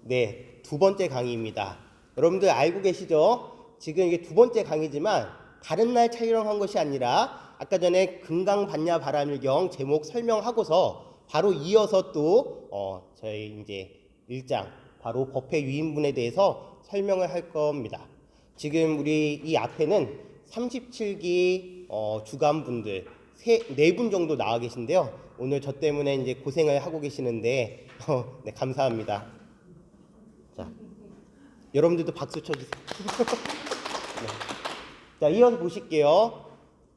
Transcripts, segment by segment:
네, 두 번째 강의입니다. 여러분들 알고 계시죠? 지금 이게 두 번째 강의지만 다른 날 촬영한 것이 아니라 아까 전에 금강반야 바람일경 제목 설명하고서 바로 이어서 또 저희 이제 일장 바로 법회 유인분에 대해서 설명을 할 겁니다. 지금 우리 이 앞에는 37기 주간분들 네 분 정도 나와 계신데요. 오늘 저 때문에 이제 고생을 하고 계시는데 네, 감사합니다. 자, 여러분들도 박수 쳐주세요. 네. 자, 이어서 보실게요.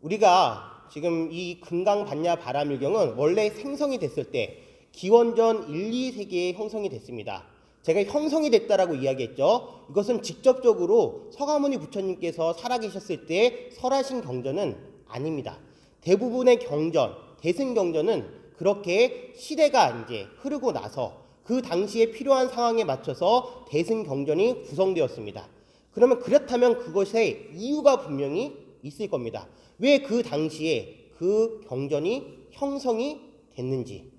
우리가 지금 이 금강반야 바람일경은 원래 생성이 됐을 때 기원전 1, 2세기에 형성이 됐습니다. 제가 형성이 됐다라고 이야기했죠. 이것은 직접적으로 서가모니 부처님께서 살아계셨을 때 설하신 경전은 아닙니다. 대부분의 경전, 대승경전은 그렇게 시대가 이제 흐르고 나서 그 당시에 필요한 상황에 맞춰서 대승경전이 구성되었습니다. 그러면 그렇다면 그것에 이유가 분명히 있을 겁니다. 왜 그 당시에 그 경전이 형성이 됐는지.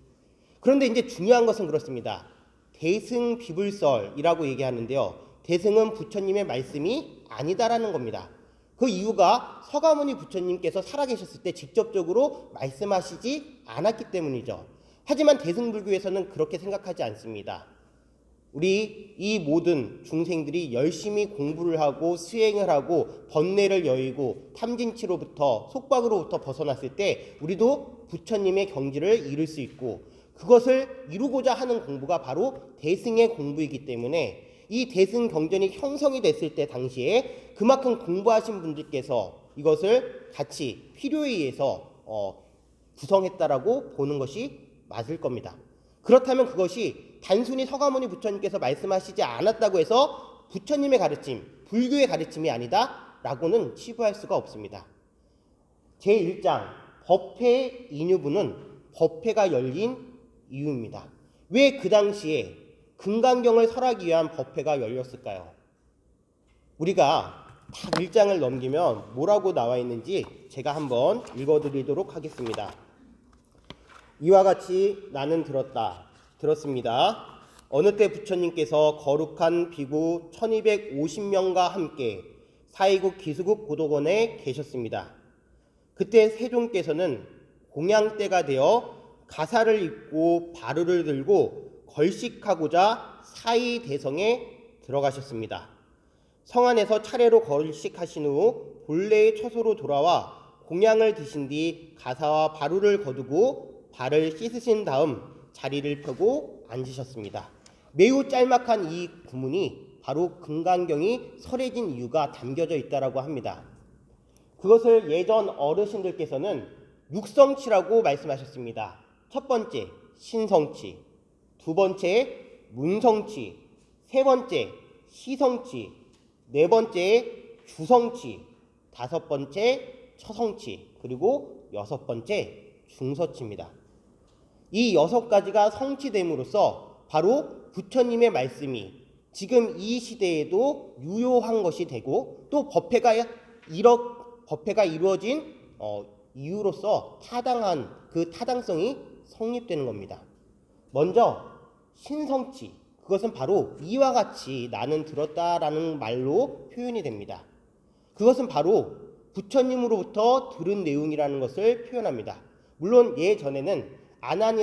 그런데 이제 중요한 것은 그렇습니다. 대승비불설이라고 얘기하는데요. 대승은 부처님의 말씀이 아니다라는 겁니다. 그 이유가 서가모니 부처님께서 살아계셨을 때 직접적으로 말씀하시지 않았기 때문이죠. 하지만 대승불교에서는 그렇게 생각하지 않습니다. 우리 이 모든 중생들이 열심히 공부를 하고 수행을 하고 번뇌를 여의고 탐진치로부터 속박으로부터 벗어났을 때 우리도 부처님의 경지를 이룰 수 있고 그것을 이루고자 하는 공부가 바로 대승의 공부이기 때문에 이 대승 경전이 형성이 됐을 때 당시에 그만큼 공부하신 분들께서 이것을 같이 필요에 의해서 구성했다라고 보는 것이 맞을 겁니다. 그렇다면 그것이 단순히 서가모니 부처님께서 말씀하시지 않았다고 해서 부처님의 가르침, 불교의 가르침이 아니다라고는 치부할 수가 없습니다. 제1장 법회 인유부는 법회가 열린 이유입니다. 왜 그 당시에 금강경을 설하기 위한 법회가 열렸을까요? 우리가 딱 1장을 넘기면 뭐라고 나와 있는지 제가 한번 읽어드리도록 하겠습니다. 이와 같이 나는 들었습니다. 어느 때 부처님께서 거룩한 비구 1250명과 함께 사이국 기수국 고도원에 계셨습니다. 그때 세종께서는 공양때가 되어 가사를 입고 바루를 들고 걸식하고자 사이대성에 들어가셨습니다. 성 안에서 차례로 걸식하신 후 본래의 처소로 돌아와 공양을 드신 뒤 가사와 바루를 거두고 발을 씻으신 다음 자리를 펴고 앉으셨습니다. 매우 짤막한 이 구문이 바로 금강경이 설해진 이유가 담겨져 있다고 합니다. 그것을 예전 어르신들께서는 육성치라고 말씀하셨습니다. 첫 번째 신성치, 두 번째 문성치, 세 번째 시성치, 네 번째 주성치, 다섯 번째 처성치, 그리고 여섯 번째 중서치입니다. 이 여섯 가지가 성취됨으로써 바로 부처님의 말씀이 지금 이 시대에도 유효한 것이 되고 또 법회가 이루어진 이유로서 타당한 그 타당성이 성립되는 겁니다. 먼저 신성치, 그것은 바로 이와 같이 나는 들었다라는 말로 표현이 됩니다. 그것은 바로 부처님으로부터 들은 내용이라는 것을 표현합니다. 물론 예전에는 아난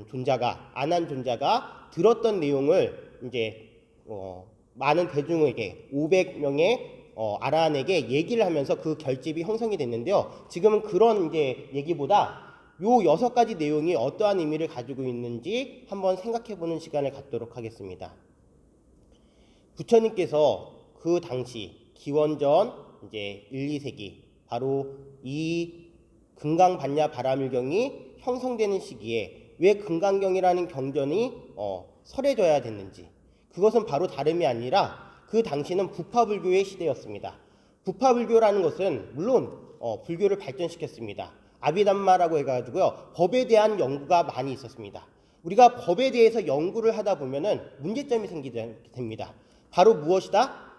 존자가 들었던 내용을 이제 많은 대중에게 500명의 아란에게 얘기를 하면서 그 결집이 형성이 됐는데요. 지금은 그런 이제 얘기보다 요 여섯 가지 내용이 어떠한 의미를 가지고 있는지 한번 생각해 보는 시간을 갖도록 하겠습니다. 부처님께서 그 당시 기원전 이제 1, 2세기 바로 이 금강반야 바람일경이 형성되는 시기에 왜 금강경이라는 경전이 설해져야 됐는지, 그것은 바로 다름이 아니라 그 당시는 부파불교의 시대였습니다. 부파불교라는 것은 물론 불교를 발전시켰습니다. 아비담마라고 해가지고요, 법에 대한 연구가 많이 있었습니다. 우리가 법에 대해서 연구를 하다 보면은 문제점이 생기게 됩니다. 바로 무엇이다?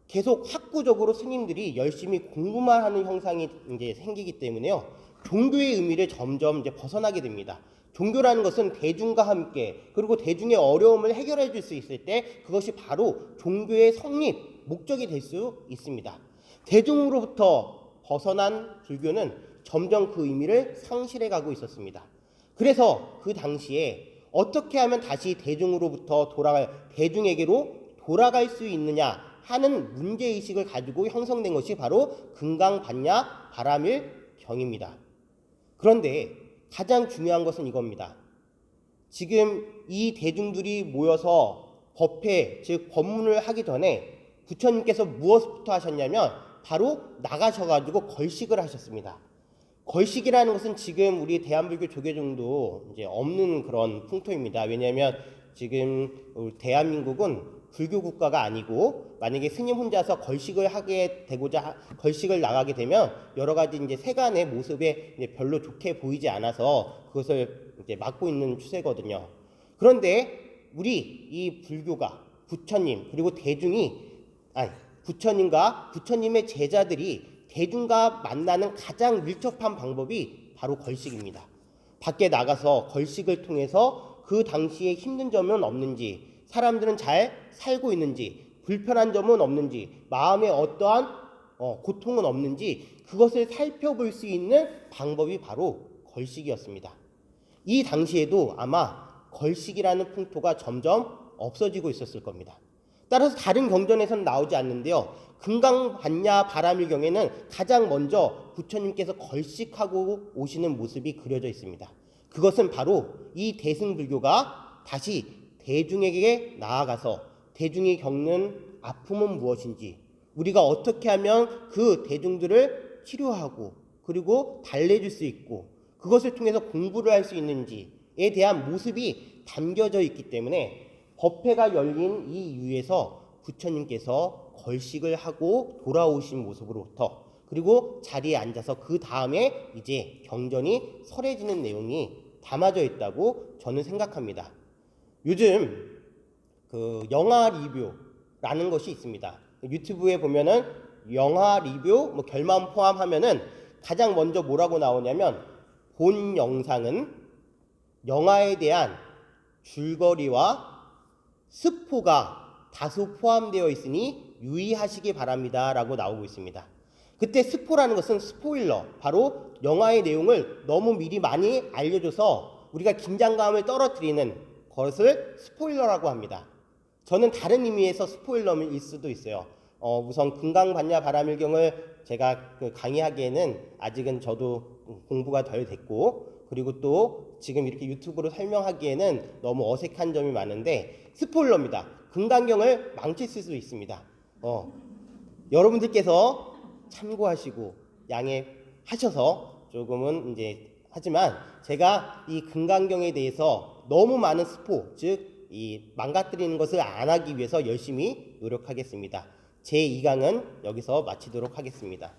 계속 학구적으로 스님들이 열심히 공부만 하는 형상이 이제 생기기 때문에요. 종교의 의미를 점점 이제 벗어나게 됩니다. 종교라는 것은 대중과 함께 그리고 대중의 어려움을 해결해 줄 수 있을 때 그것이 바로 종교의 성립 목적이 될 수 있습니다. 대중으로부터 벗어난 불교는 점점 그 의미를 상실해 가고 있었습니다. 그래서 그 당시에 어떻게 하면 다시 대중에게로 돌아갈 수 있느냐 하는 문제의식을 가지고 형성된 것이 바로 금강반야 바라밀경입니다. 그런데 가장 중요한 것은 이겁니다. 지금 이 대중들이 모여서 법회, 즉 법문을 하기 전에 부처님께서 무엇부터 하셨냐면 바로 나가셔가지고 걸식을 하셨습니다. 걸식이라는 것은 지금 우리 대한불교 조계종도 이제 없는 그런 풍토입니다. 왜냐하면 지금 대한민국은 불교 국가가 아니고 만약에 스님 혼자서 걸식을 나가게 되면 여러 가지 이제 세간의 모습에 이제 별로 좋게 보이지 않아서 그것을 이제 막고 있는 추세거든요. 그런데 우리 이 불교가 부처님 그리고 부처님과 부처님의 제자들이 대중과 만나는 가장 밀접한 방법이 바로 걸식입니다. 밖에 나가서 걸식을 통해서 그 당시에 힘든 점은 없는지, 사람들은 잘 살고 있는지, 불편한 점은 없는지, 마음에 어떠한 고통은 없는지 그것을 살펴볼 수 있는 방법이 바로 걸식이었습니다. 이 당시에도 아마 걸식이라는 풍토가 점점 없어지고 있었을 겁니다. 따라서 다른 경전에서는 나오지 않는데요. 금강반야 바라밀경에는 가장 먼저 부처님께서 걸식하고 오시는 모습이 그려져 있습니다. 그것은 바로 이 대승불교가 다시 대중에게 나아가서 대중이 겪는 아픔은 무엇인지, 우리가 어떻게 하면 그 대중들을 치료하고 그리고 달래줄 수 있고 그것을 통해서 공부를 할 수 있는지에 대한 모습이 담겨져 있기 때문에 법회가 열린 이 이유에서 부처님께서 걸식을 하고 돌아오신 모습으로부터 그리고 자리에 앉아서 그 다음에 이제 경전이 설해지는 내용이 담아져 있다고 저는 생각합니다. 요즘 그 영화 리뷰라는 것이 있습니다. 유튜브에 보면은 영화 리뷰 결말 포함하면은 가장 먼저 뭐라고 나오냐면 본 영상은 영화에 대한 줄거리와 스포가 다소 포함되어 있으니 유의하시기 바랍니다 라고 나오고 있습니다. 그때 스포라는 것은 스포일러, 바로 영화의 내용을 너무 미리 많이 알려줘서 우리가 긴장감을 떨어뜨리는 것을 스포일러라고 합니다. 저는 다른 의미에서 스포일러일 수도 있어요. 우선 금강반야 바라밀경을 제가 강의하기에는 아직은 저도 공부가 덜 됐고 그리고 또 지금 이렇게 유튜브로 설명하기에는 너무 어색한 점이 많은데 스포일러입니다. 금강경을 망칠 수도 있습니다. 여러분들께서 참고하시고 양해하셔서 조금은 이제 하지만 제가 이 금강경에 대해서 너무 많은 스포, 즉 이 망가뜨리는 것을 안 하기 위해서 열심히 노력하겠습니다. 제 2강은 여기서 마치도록 하겠습니다.